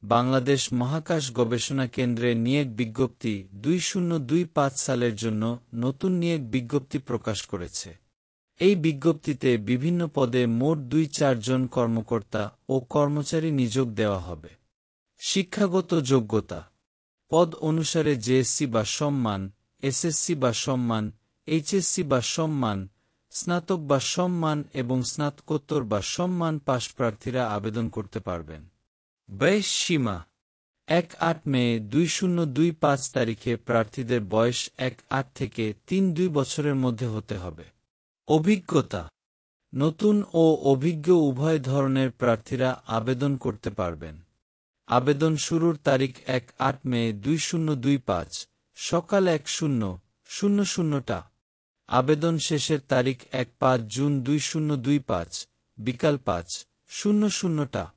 বাংলাদেশ মহাকাশ গবেষণা কেন্দ্রে নিয়োগ বিজ্ঞপ্তি 2025 সালের জন্য নতুন নিয়োগ বিজ্ঞপ্তি প্রকাশ করেছে। এই বিজ্ঞপ্তিতে বিভিন্ন পদে মোট 2-4 জন কর্মকর্তা ও কর্মচারী নিয়োগ দেওয়া হবে। শিক্ষাগত যোগ্যতা: পদ অনুসারে জেএসসি বা সমমান, এসএসসি বা সমমান, এইচএসসি বা সমমান, স্নাতক বা সমমান এবং স্নাতকোত্তর বা সমমান পাশ প্রার্থীরা আবেদন করতে পারবেন। বয়স সীমা: 1 মে 2025 তারিখে প্রার্থীদের বয়স 1 থেকে 3 বছরের মধ্যে হতে হবে। অভিজ্ঞতা: নতুন ও অভিজ্ঞ উভয় ধরনের প্রার্থীরা আবেদন করতে পারবেন। আবেদন শুরুর তারিখ 1 মে 2025 সকাল 10:00 আবেদন শেষের তারিখ 5 জুন 2025 বিকাল 5:00